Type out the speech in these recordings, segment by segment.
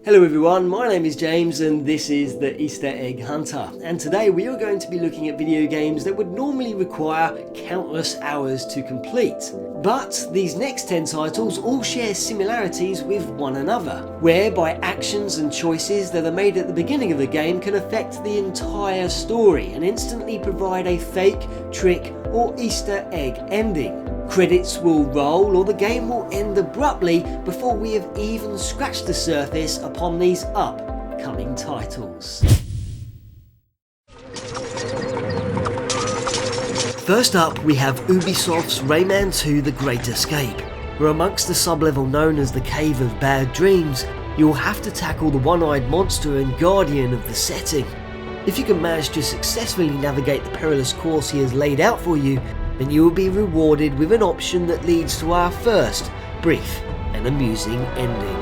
Hello everyone, my name is James and this is the Easter Egg Hunter, and today we are going to be looking at video games that would normally require countless hours to complete. But these next 10 titles all share similarities with one another, whereby actions and choices that are made at the beginning of the game can affect the entire story and instantly provide a fake, trick or Easter egg ending. Credits will roll or the game will end abruptly before we have even scratched the surface upon these upcoming titles. First up, we have Ubisoft's Rayman 2: The Great Escape, where amongst the sub-level known as the Cave of Bad Dreams, you will have to tackle the one-eyed monster and guardian of the setting. If you can manage to successfully navigate the perilous course he has laid out for you, then you will be rewarded with an option that leads to our first brief and amusing ending.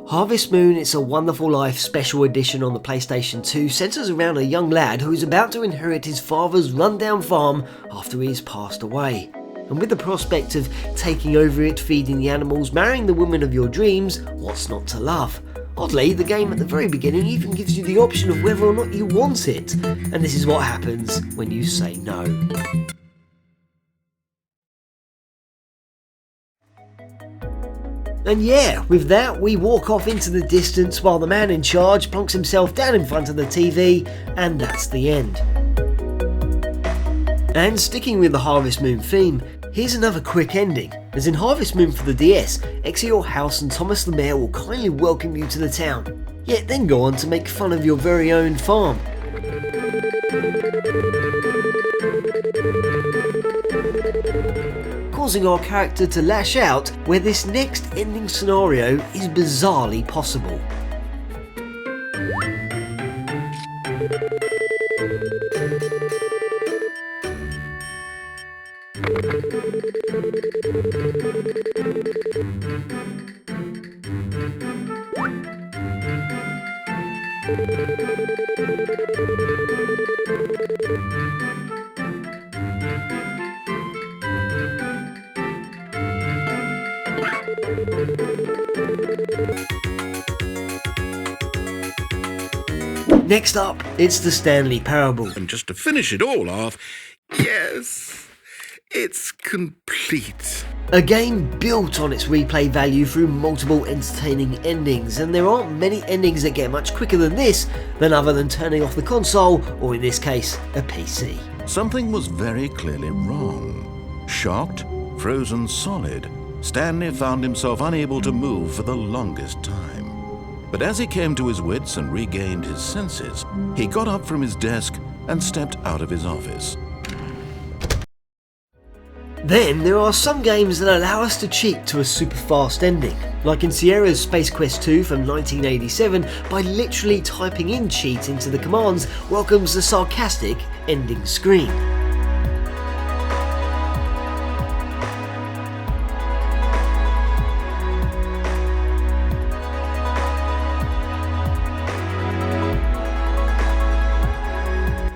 Harvest Moon: It's a Wonderful Life Special Edition on the PlayStation 2 centres around a young lad who is about to inherit his father's rundown farm after he has passed away. And with the prospect of taking over it, feeding the animals, marrying the woman of your dreams, what's not to love? Oddly, the game at the very beginning even gives you the option of whether or not you want it, and this is what happens when you say no. And yeah, with that we walk off into the distance while the man in charge plonks himself down in front of the TV, and that's the end. And sticking with the Harvest Moon theme, here's another quick ending, as in Harvest Moon for the DS, exit your house and Thomas the Mayor will kindly welcome you to the town, yet then go on to make fun of your very own farm. Causing our character to lash out, where this next ending scenario is bizarrely possible. Next up, it's the Stanley Parable. And just to finish it all off, yes, it's complete. A game built on its replay value through multiple entertaining endings, and there aren't many endings that get much quicker than this, other than turning off the console, or in this case, a PC. Something was very clearly wrong. Shocked, frozen solid, Stanley found himself unable to move for the longest time. But as he came to his wits and regained his senses, he got up from his desk and stepped out of his office. Then there are some games that allow us to cheat to a super fast ending, like in Sierra's Space Quest 2 from 1987, by literally typing in cheat into the commands welcomes the sarcastic ending screen.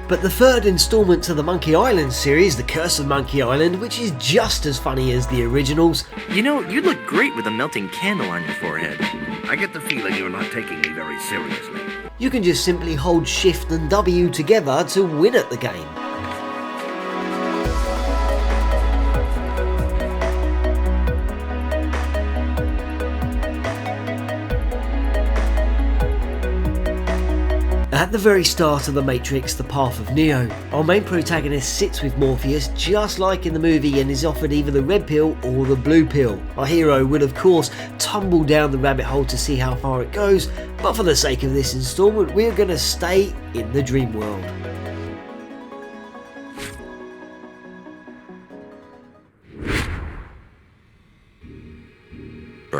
But the third instalment to the Monkey Island series, The Curse of Monkey Island, which is just as funny as the originals. You know, you'd look great with a melting candle on your forehead. I get the feeling you're not taking me very seriously. You can just simply hold Shift and W together to win at the game. At the very start of The Matrix: The Path of Neo, our main protagonist sits with Morpheus just like in the movie and is offered either the red pill or the blue pill. Our hero will of course tumble down the rabbit hole to see how far it goes, but for the sake of this installment we're going to stay in the dream world.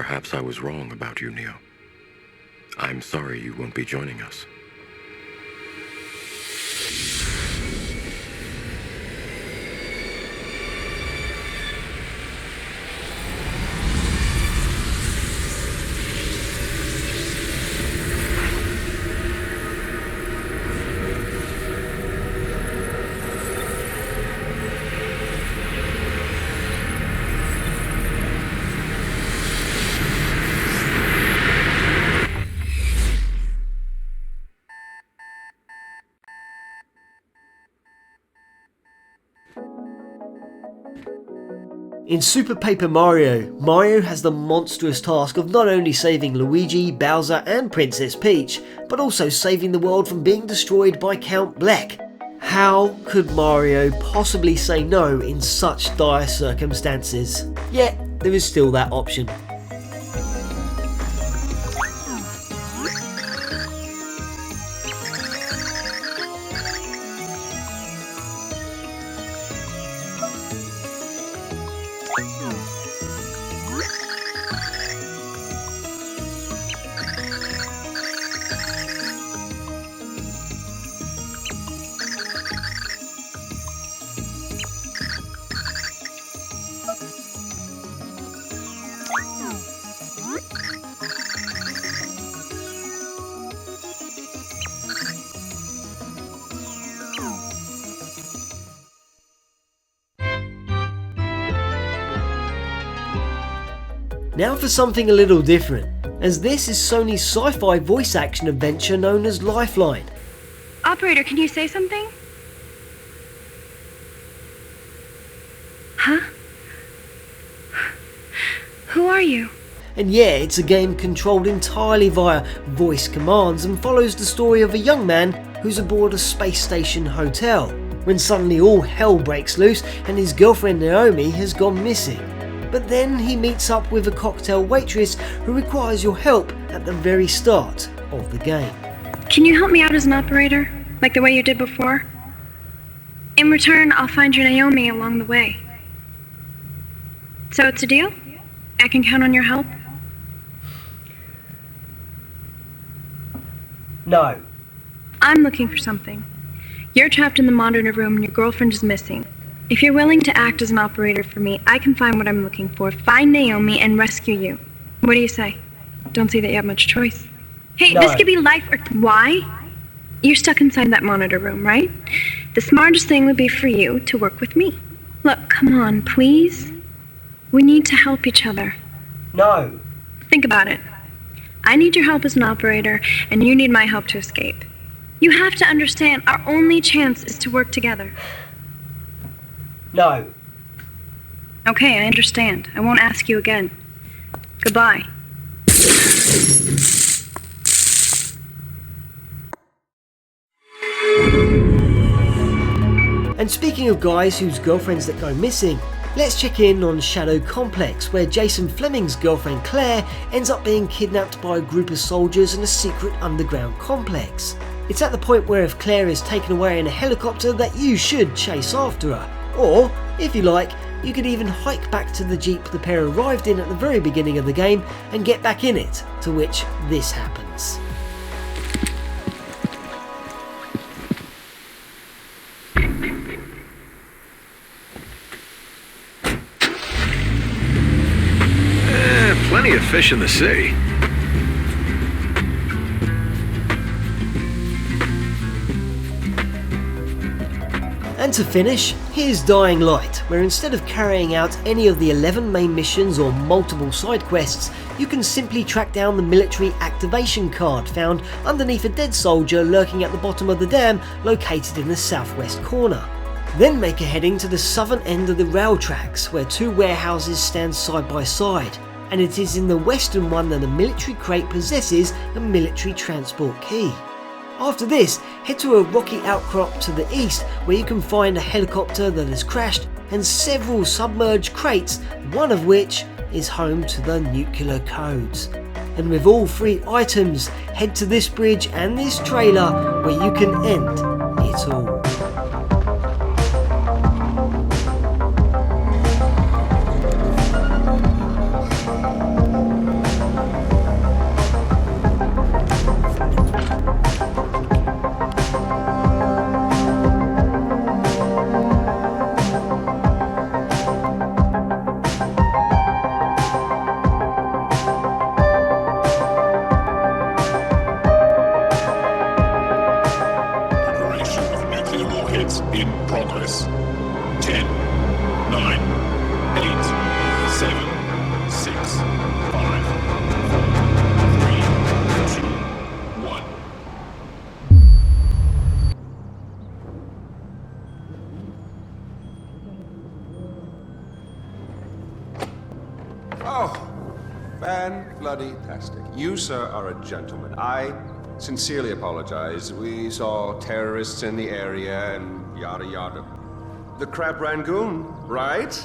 Perhaps I was wrong about you, Neo. I'm sorry you won't be joining us. In Super Paper Mario, Mario has the monstrous task of not only saving Luigi, Bowser and Princess Peach, but also saving the world from being destroyed by Count Bleck. How could Mario possibly say no in such dire circumstances? Yet, there is still that option. Now for something a little different, as this is Sony's sci-fi voice action adventure known as Lifeline. Operator, can you say something? Huh? Who are you? And yeah, it's a game controlled entirely via voice commands and follows the story of a young man who's aboard a space station hotel, when suddenly all hell breaks loose and his girlfriend Naomi has gone missing. But then he meets up with a cocktail waitress who requires your help at the very start of the game. Can you help me out as an operator, like the way you did before? In return, I'll find your Naomi along the way. So it's a deal? I can count on your help? No. I'm looking for something. You're trapped in the monitor room and your girlfriend is missing. If you're willing to act as an operator for me, I can find what I'm looking for, find Naomi, and rescue you. What do you say? Don't see that you have much choice. Hey, No. This could be life or... Why? You're stuck inside that monitor room, right? The smartest thing would be for you to work with me. Look, come on, please. We need to help each other. No. Think about it. I need your help as an operator, and you need my help to escape. You have to understand, our only chance is to work together. No. Okay, I understand. I won't ask you again. Goodbye. And speaking of guys whose girlfriends that go missing, let's check in on Shadow Complex, where Jason Fleming's girlfriend Claire ends up being kidnapped by a group of soldiers in a secret underground complex. It's at the point where if Claire is taken away in a helicopter that you should chase after her. Or, if you like, you could even hike back to the jeep the pair arrived in at the very beginning of the game and get back in it, to which this happens. Plenty of fish in the sea. And to finish, here's Dying Light, where instead of carrying out any of the 11 main missions or multiple side quests, you can simply track down the military activation card found underneath a dead soldier lurking at the bottom of the dam located in the southwest corner. Then make a heading to the southern end of the rail tracks, where two warehouses stand side by side, and it is in the western one that a military crate possesses a military transport key. After this, head to a rocky outcrop to the east where you can find a helicopter that has crashed and several submerged crates, one of which is home to the nuclear codes. And with all three items, head to this bridge and this trailer where you can end it all. in progress. 10, 9, 8, 7, 6, 5, 4, 3, 2, 1. Oh, fan-bloody-tastic. You, sir, are a gentleman. I sincerely apologize. We saw terrorists in the area and yada yada. The Crab Rangoon, right?